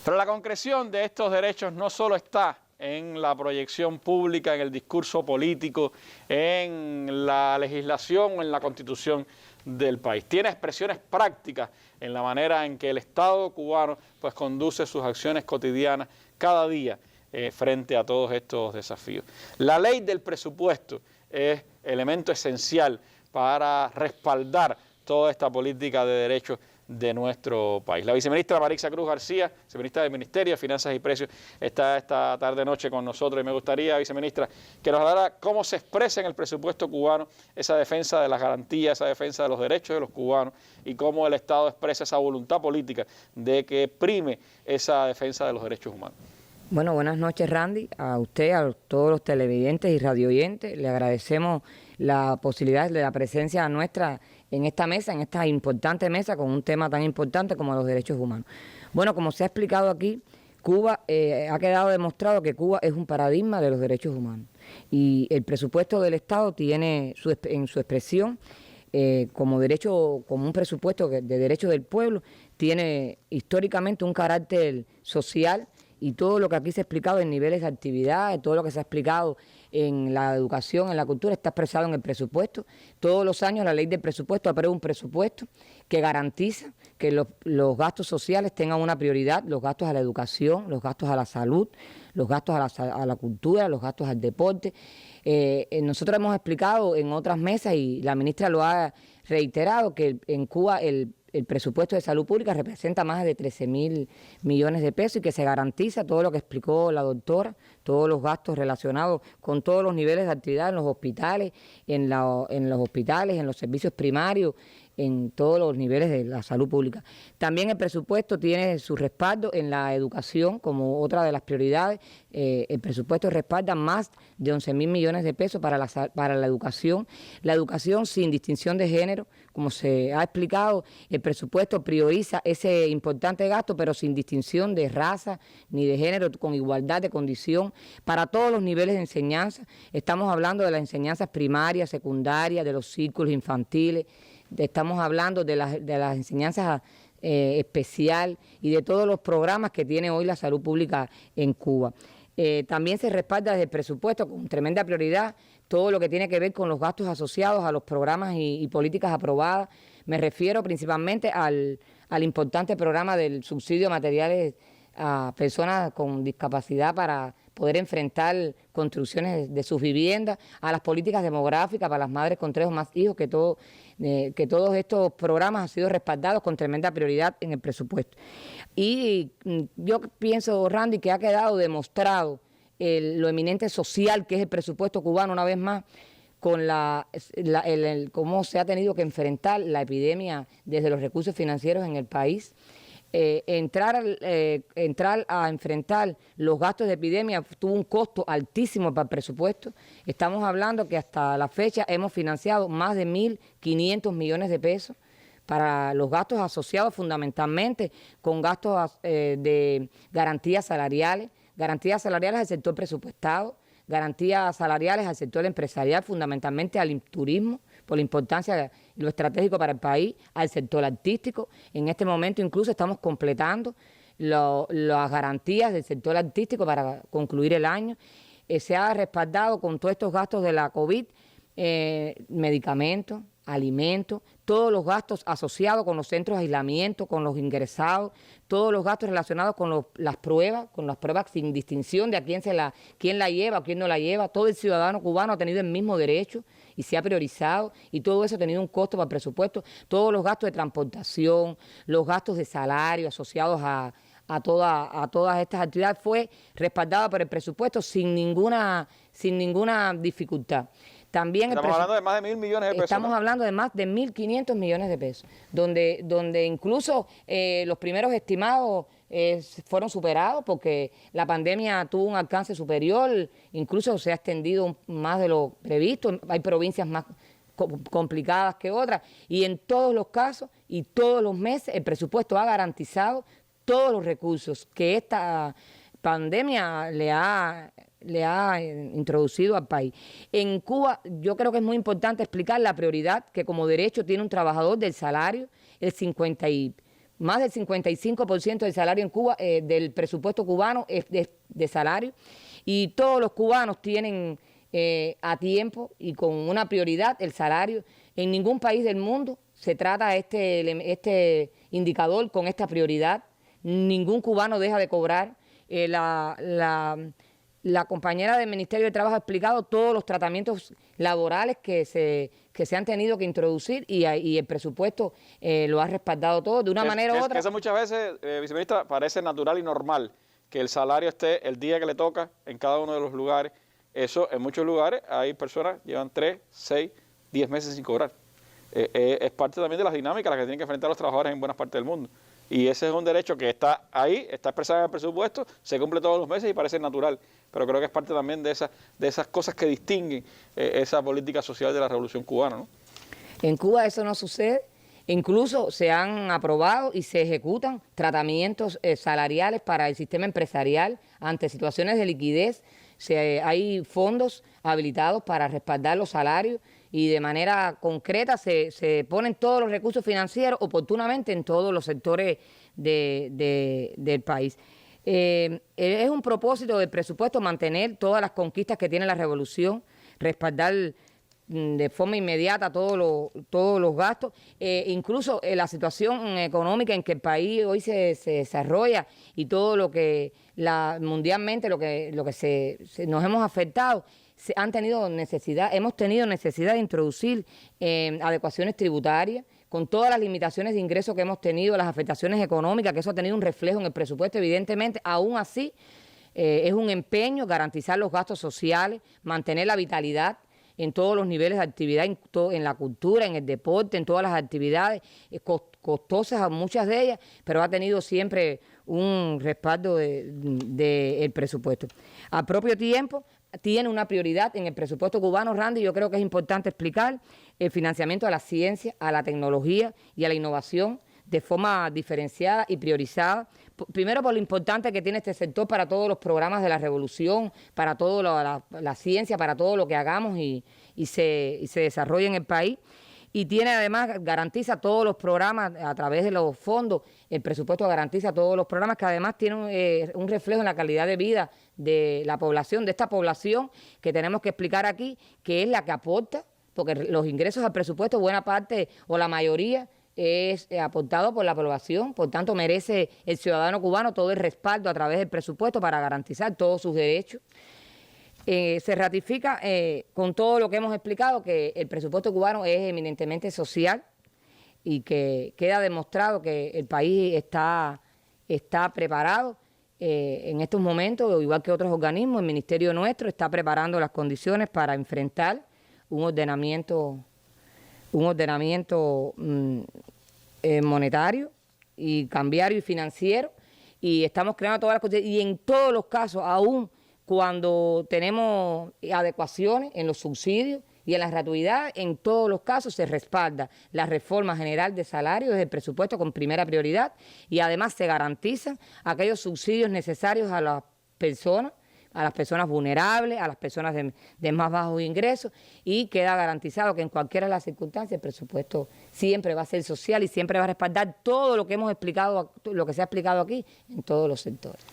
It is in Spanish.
Pero la concreción de estos derechos no solo está en la proyección pública, en el discurso político, en la legislación o en la constitución del país. Tiene expresiones prácticas en la manera en que el Estado cubano pues conduce sus acciones cotidianas cada día frente a todos estos desafíos. La ley del presupuesto es elemento esencial para respaldar toda esta política de derechos de nuestro país. La viceministra Marixa Cruz García, viceministra del Ministerio de Finanzas y Precios, está esta tarde-noche con nosotros y me gustaría, viceministra, que nos hablara cómo se expresa en el presupuesto cubano esa defensa de las garantías, esa defensa de los derechos de los cubanos y cómo el Estado expresa esa voluntad política de que prime esa defensa de los derechos humanos. Bueno, buenas noches, Randy, a usted, a todos los televidentes y radioyentes. Le agradecemos la posibilidad de la presencia nuestra en esta mesa, en esta importante mesa, con un tema tan importante como los derechos humanos. Bueno, como se ha explicado aquí, Cuba ha quedado demostrado que Cuba es un paradigma de los derechos humanos. Y el presupuesto del Estado tiene en su expresión como un presupuesto de derechos del pueblo, tiene históricamente un carácter social. Y todo lo que aquí se ha explicado en niveles de actividad, todo lo que se ha explicado en la educación, en la cultura, está expresado en el presupuesto. Todos los años la ley del presupuesto aprueba un presupuesto que garantiza que los gastos sociales tengan una prioridad, los gastos a la educación, los gastos a la salud, los gastos a la cultura, los gastos al deporte. Nosotros hemos explicado en otras mesas y la ministra lo ha reiterado que en Cuba el presupuesto de salud pública representa más de 13.000 millones de pesos y que se garantiza todo lo que explicó la doctora, todos los gastos relacionados con todos los niveles de actividad en los hospitales, en los servicios primarios, en todos los niveles de la salud pública. También el presupuesto tiene su respaldo en la educación como otra de las prioridades. El presupuesto respalda más de 11.000 millones de pesos para la educación sin distinción de género. Como se ha explicado, el presupuesto prioriza ese importante gasto, pero sin distinción de raza ni de género, con igualdad de condición para todos los niveles de enseñanza. Estamos hablando de las enseñanzas primarias, secundarias, de los círculos infantiles, estamos hablando de las enseñanzas especial y de todos los programas que tiene hoy la salud pública en Cuba. También se respalda desde el presupuesto con tremenda prioridad todo lo que tiene que ver con los gastos asociados a los programas y políticas aprobadas. Me refiero principalmente al importante programa del subsidio de materiales a personas con discapacidad para poder enfrentar construcciones de sus viviendas, a las políticas demográficas para las madres con 3 o más hijos, que todos estos programas han sido respaldados con tremenda prioridad en el presupuesto. Y yo pienso, Randy, que ha quedado demostrado lo eminente social que es el presupuesto cubano una vez más, con cómo se ha tenido que enfrentar la epidemia desde los recursos financieros en el país. Entrar a enfrentar los gastos de epidemia tuvo un costo altísimo para el presupuesto. Estamos hablando que hasta la fecha hemos financiado más de 1.500 millones de pesos para los gastos asociados fundamentalmente con gastos de garantías salariales al sector presupuestado, garantías salariales al sector empresarial, fundamentalmente al turismo, por la importancia y lo estratégico para el país, al sector artístico. En este momento incluso estamos completando las garantías del sector artístico para concluir el año. Se ha respaldado con todos estos gastos de la COVID, medicamentos, alimentos, todos los gastos asociados con los centros de aislamiento, con los ingresados, todos los gastos relacionados con las pruebas sin distinción de a quién la lleva o quién no la lleva. Todo el ciudadano cubano ha tenido el mismo derecho y se ha priorizado, y todo eso ha tenido un costo para el presupuesto. Todos los gastos de transportación, los gastos de salario asociados a todas estas actividades fue respaldado por el presupuesto sin ninguna dificultad. También estamos hablando de más de 1.000 millones de pesos. Estamos hablando de más de 1.500 millones de pesos, donde incluso los primeros estimados fueron superados porque la pandemia tuvo un alcance superior, incluso se ha extendido más de lo previsto. Hay provincias más complicadas que otras, y en todos los casos y todos los meses el presupuesto ha garantizado todos los recursos que esta pandemia le ha introducido al país. En Cuba yo creo que es muy importante explicar la prioridad que como derecho tiene un trabajador del salario, el 50 y más del 55% del salario en Cuba, del presupuesto cubano es de salario, y todos los cubanos tienen a tiempo y con una prioridad el salario. En ningún país del mundo se trata este indicador con esta prioridad. Ningún cubano deja de cobrar. La compañera del Ministerio de Trabajo ha explicado todos los tratamientos laborales que se han tenido que introducir y el presupuesto lo ha respaldado todo de una manera u otra. Eso muchas veces, viceministra, parece natural y normal que el salario esté el día que le toca en cada uno de los lugares. Eso en muchos lugares hay personas que llevan 3, 6, 10 meses sin cobrar. Es parte también de las dinámicas a las que tienen que enfrentar los trabajadores en buenas partes del mundo. Y ese es un derecho que está ahí, está expresado en el presupuesto, se cumple todos los meses y parece natural. Pero creo que es parte también de esas cosas que distinguen esa política social de la Revolución Cubana, ¿no? En Cuba eso no sucede. Incluso se han aprobado y se ejecutan tratamientos salariales para el sistema empresarial ante situaciones de liquidez. Hay fondos habilitados para respaldar los salarios y de manera concreta se ponen todos los recursos financieros oportunamente en todos los sectores del país. Es un propósito del presupuesto mantener todas las conquistas que tiene la revolución, respaldar de forma inmediata todos los gastos, incluso la situación económica en que el país hoy se desarrolla y todo lo que mundialmente lo que nos hemos afectado. Hemos tenido necesidad de introducir adecuaciones tributarias con todas las limitaciones de ingresos que hemos tenido, las afectaciones económicas, que eso ha tenido un reflejo en el presupuesto, evidentemente. Aún así, es un empeño garantizar los gastos sociales, mantener la vitalidad en todos los niveles de actividad, en la cultura, en el deporte, en todas las actividades, costosas muchas de ellas, pero ha tenido siempre un respaldo del presupuesto. Al propio tiempo, tiene una prioridad en el presupuesto cubano, Randy, yo creo que es importante explicar el financiamiento a la ciencia, a la tecnología y a la innovación de forma diferenciada y priorizada. Primero, por lo importante que tiene este sector para todos los programas de la revolución, para toda la ciencia, para todo lo que hagamos y se desarrolle en el país. Y tiene además, garantiza todos los programas a través de los fondos, el presupuesto garantiza todos los programas que además tienen un reflejo en la calidad de vida de la población, de esta población que tenemos que explicar aquí, que es la que aporta, porque los ingresos al presupuesto, buena parte o la mayoría, es aportado por la población, por tanto merece el ciudadano cubano todo el respaldo a través del presupuesto para garantizar todos sus derechos. Se ratifica con todo lo que hemos explicado que el presupuesto cubano es eminentemente social y que queda demostrado que el país está preparado en estos momentos, igual que otros organismos. El ministerio nuestro está preparando las condiciones para enfrentar un ordenamiento monetario y cambiario y financiero, y estamos creando todas las cosas, y en todos los casos, aún cuando tenemos adecuaciones en los subsidios y en las gratuidades, en todos los casos se respalda la reforma general de salarios desde el presupuesto con primera prioridad, y además se garantizan aquellos subsidios necesarios a las personas vulnerables, a las personas de más bajos ingresos, y queda garantizado que en cualquiera de las circunstancias el presupuesto siempre va a ser social y siempre va a respaldar todo lo que hemos explicado, lo que se ha explicado aquí en todos los sectores.